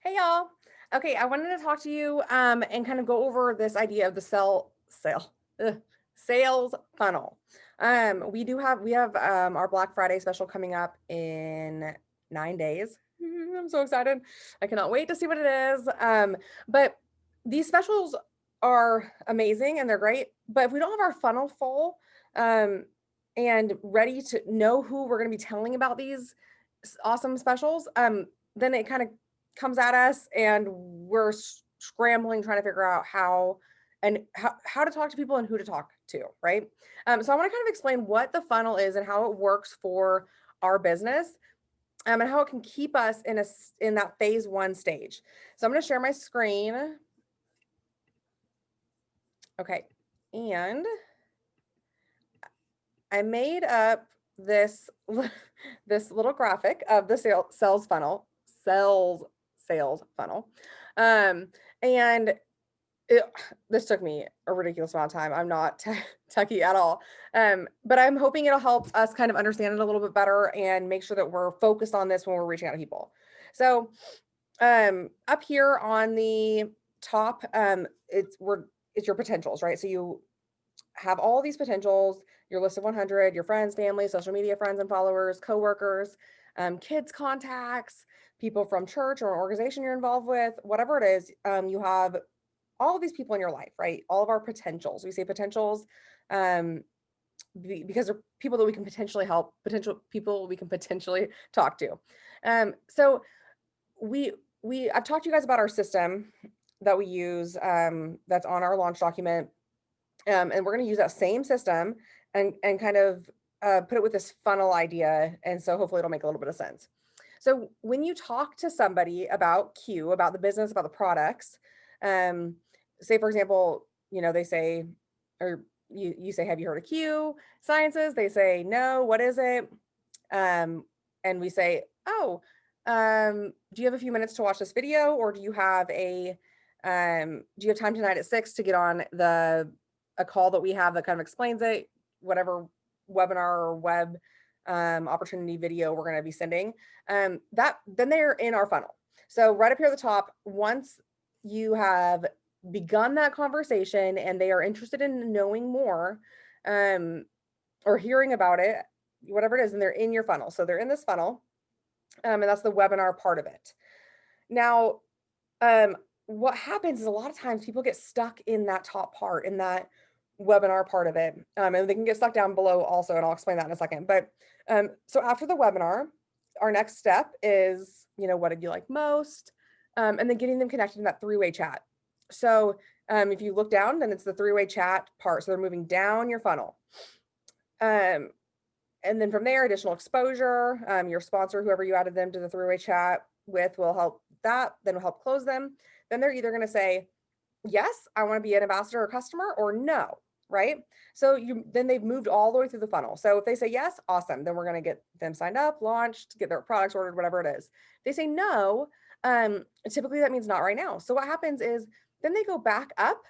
Hey y'all. Okay, I wanted to talk to you and kind of go over this idea of the sales funnel. We have our Black Friday special coming up in 9 days. I'm so excited. I cannot wait to see what it is. But these specials are amazing and they're great. But if we don't have our funnel full um and ready to know who we're going to be telling about these awesome specials, then it kind of comes at us and we're scrambling trying to figure out how to talk to people and who to talk to, right? So I want to kind of explain what the funnel is and how it works for our business, and how it can keep us in that phase one stage. So I'm going to share my screen. Okay. And I made up this this little graphic of the sales sales funnel. Um, and it, this took me a ridiculous amount of time. I'm not techie at all. But I'm hoping it'll help us kind of understand it a little bit better and make sure that we're focused on this when we're reaching out to people. So, up here on the top, it's your potentials, right? So you have all these potentials, your list of 100, your friends, family, social media friends and followers, coworkers, kids contacts, people from church or organization you're involved with, whatever it is. You have all of these people in your life, right? All of our potentials. We say potentials um, because they're people that we can potentially help, potential people we can potentially talk to. So we I've talked to you guys about our system that we use, that's on our launch document, and we're going to use that same system and kind of put it with this funnel idea, and so hopefully it'll make a little bit of sense. So when you talk to somebody about Q, about the business, about the products, um, say for example, they say, or you say, have you heard of Q Sciences? They say, no, what is it? Um, and we say, oh, do you have a few minutes to watch this video, or do you have time tonight at 6 to get on a call that we have that kind of explains it, whatever webinar or web opportunity video we're going to be sending. That then they're in our funnel. So right up here at the top, once you have begun that conversation and they are interested in knowing more, um, or hearing about it, whatever it is, and they're in your funnel. So they're in this funnel, and that's the webinar part of it. Now, um, what happens is a lot of times people get stuck in that top part, in that webinar part of it, and they can get stuck down below also, and I'll explain that in a second. But so after the webinar, our next step is, what did you like most, and then getting them connected in that three-way chat. So if you look down, then it's the three-way chat part. So they're moving down your funnel. Um, and then from there, additional exposure, your sponsor, whoever you added them to the three-way chat with, will help that, then will help close them. Then they're either going to say, yes, I want to be an ambassador or customer, or no, right? So then they've moved all the way through the funnel. So if they say yes, awesome. Then we're going to get them signed up, launched, get their products ordered, whatever it is. If they say no, typically that means not right now. So what happens is then they go back up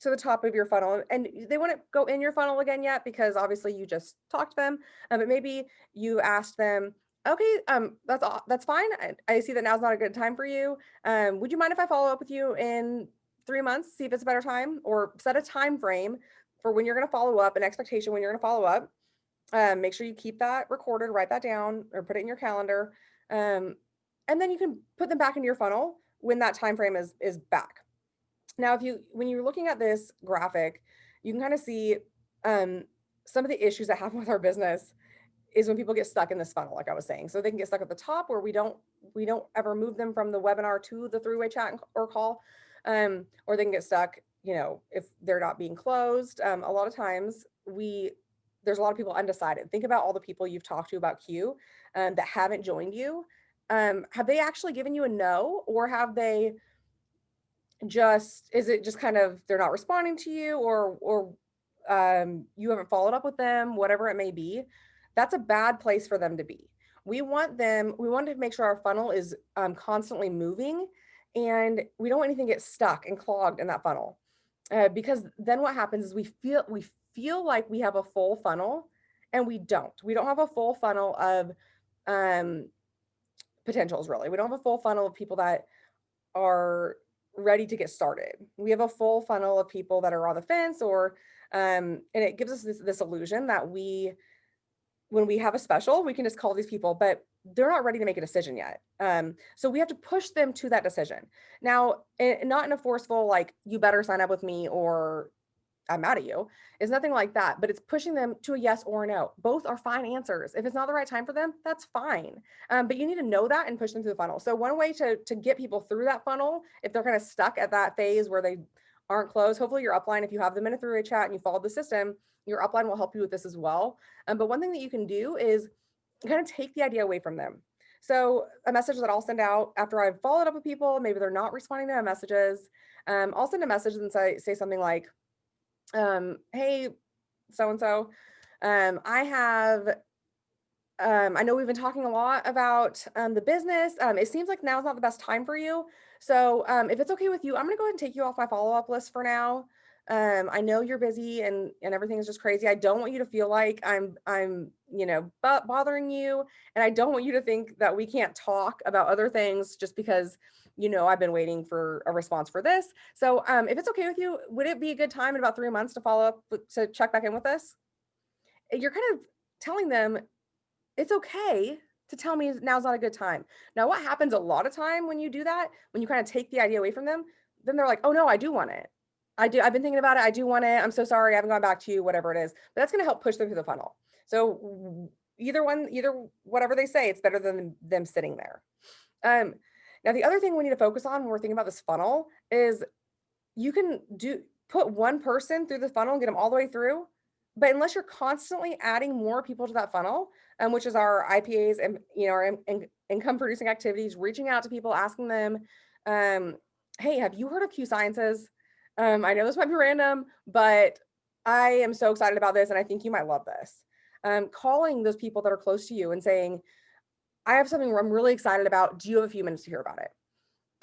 to the top of your funnel, and they wouldn't go in your funnel again yet because obviously you just talked to them, but maybe you asked them, okay, that's fine. I see that now's not a good time for you. Would you mind if I follow up with you in 3 months, see if it's a better time, or set a time frame for when you're going to follow up, an expectation when you're going to follow up. Make sure you keep that recorded, write that down, or put it in your calendar, um, and then you can put them back into your funnel when that time frame is back. Now, when you're looking at this graphic, you can kind of see, um, some of the issues that happen with our business is when people get stuck in this funnel, like I was saying. So they can get stuck at the top where we don't ever move them from the webinar to the three-way chat or call, or they can get stuck, if they're not being closed. A lot of times there's a lot of people undecided. Think about all the people you've talked to about Q, that haven't joined you. Have they actually given you a no, or have they is it just kind of they're not responding to you, or you haven't followed up with them, whatever it may be? That's a bad place for them to be. We want to make sure our funnel is constantly moving, and we don't want anything to get stuck and clogged in that funnel, because then what happens is we feel like we have a full funnel, and we don't have a full funnel of um potentials. Really, we don't have a full funnel of people that are ready to get started. We have a full funnel of people that are on the fence, or and it gives us this illusion that when we have a special, we can just call these people, but they're not ready to make a decision yet. So we have to push them to that decision. Now, not in a forceful, like, you better sign up with me or I'm mad at you. It's nothing like that, but it's pushing them to a yes or a no. Both are fine answers. If it's not the right time for them, that's fine. But you need to know that and push them through the funnel. So one way to get people through that funnel, if they're kind of stuck at that phase where they aren't closed, hopefully your upline, if you have them in a three-way chat and you follow the system, your upline will help you with this as well. But one thing that you can do is kind of take the idea away from them. So a message that I'll send out after I've followed up with people, maybe they're not responding to my messages. I'll send a message and say something like, hey, so-and-so, I know we've been talking a lot about the business. It seems like now's not the best time for you. So if it's okay with you, I'm gonna go ahead and take you off my follow-up list for now. I know you're busy and everything is just crazy. I don't want you to feel like I'm bothering you, and I don't want you to think that we can't talk about other things just because I've been waiting for a response for this. So if it's okay with you, would it be a good time in about 3 months to follow up to check back in with us? You're kind of telling them it's okay to tell me now's not a good time. Now, what happens a lot of time when you do that, when you kind of take the idea away from them, then they're like, oh no, I do want it. I do. I've been thinking about it. I do want it. I'm so sorry. I haven't gone back to you, whatever it is. But that's going to help push them through the funnel. So either whatever they say, it's better than them sitting there. Now, the other thing we need to focus on when we're thinking about this funnel is you can put one person through the funnel and get them all the way through. But unless you're constantly adding more people to that funnel, which is our IPAs and our income producing activities, reaching out to people, asking them, hey, have you heard of Q Sciences? I know this might be random, but I am so excited about this and I think you might love this. Calling those people that are close to you and saying, I have something I'm really excited about. Do you have a few minutes to hear about it?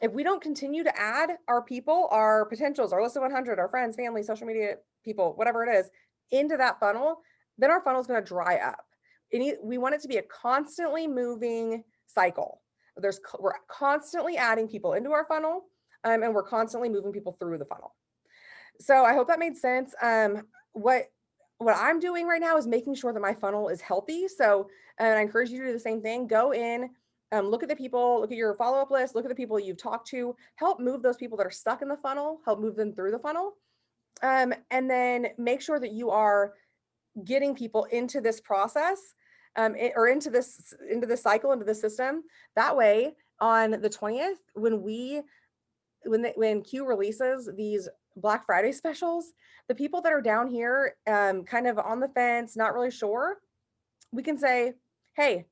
If we don't continue to add our people, our potentials, our list of 100, our friends, family, social media people, whatever it is, into that funnel, then our funnel is going to dry up. We want it to be a constantly moving cycle. We're constantly adding people into our funnel, and we're constantly moving people through the funnel. So I hope that made sense. What I'm doing right now is making sure that my funnel is healthy. So I encourage you to do the same thing. Go in, look at the people, look at your follow-up list, look at the people you've talked to, help move those people that are stuck in the funnel, help move them through the funnel. And then make sure that you are getting people into this process, or into this cycle, into the system. That way, on the 20th, when Q releases these Black Friday specials, the people that are down here, kind of on the fence, not really sure, we can say, hey,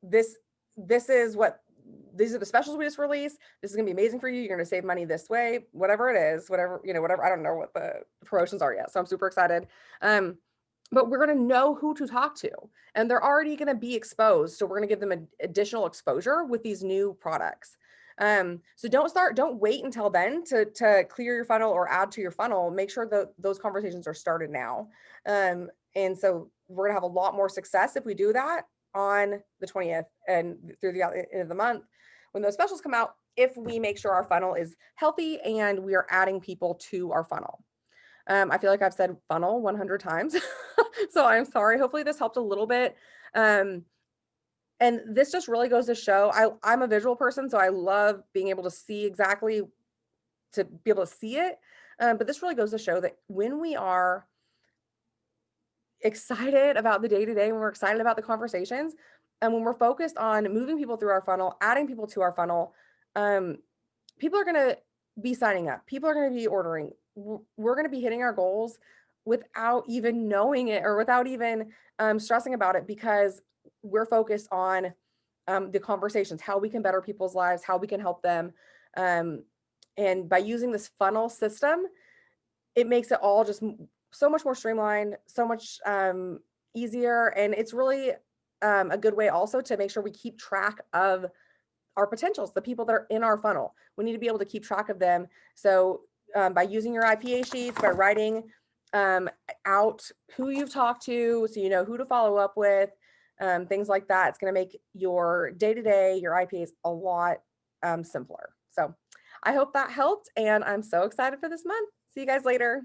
these are the specials we just released. This is gonna be amazing for you. You're gonna save money this way, whatever it is, whatever, I don't know what the promotions are yet. So I'm super excited. But we're gonna know who to talk to, and they're already gonna be exposed. So we're gonna give them additional exposure with these new products. So don't wait until then to clear your funnel or add to your funnel. Make sure that those conversations are started now. And so we're gonna have a lot more success if we do that on the 20th and through the end of the month when those specials come out, if we make sure our funnel is healthy and we are adding people to our funnel. I feel like I've said funnel 100 times, so I'm sorry. Hopefully this helped a little bit. And this just really goes to show, I'm a visual person, so I love being able to see exactly, to be able to see it. But this really goes to show that when we are excited about the day-to-day, when we're excited about the conversations, and when we're focused on moving people through our funnel, adding people to our funnel, people are going to be signing up. People are going to be ordering. We're going to be hitting our goals without even knowing it, or without even stressing about it, because we're focused on the conversations, how we can better people's lives, how we can help them. And by using this funnel system, it makes it all just so much more streamlined, so much easier. And it's really a good way also to make sure we keep track of our potentials, the people that are in our funnel. We need to be able to keep track of them. So by using your IPA sheets, by writing out who you've talked to, so you know who to follow up with, things like that, it's going to make your day-to-day, your IPAs a lot simpler. So I hope that helped, and I'm so excited for this month. See you guys later.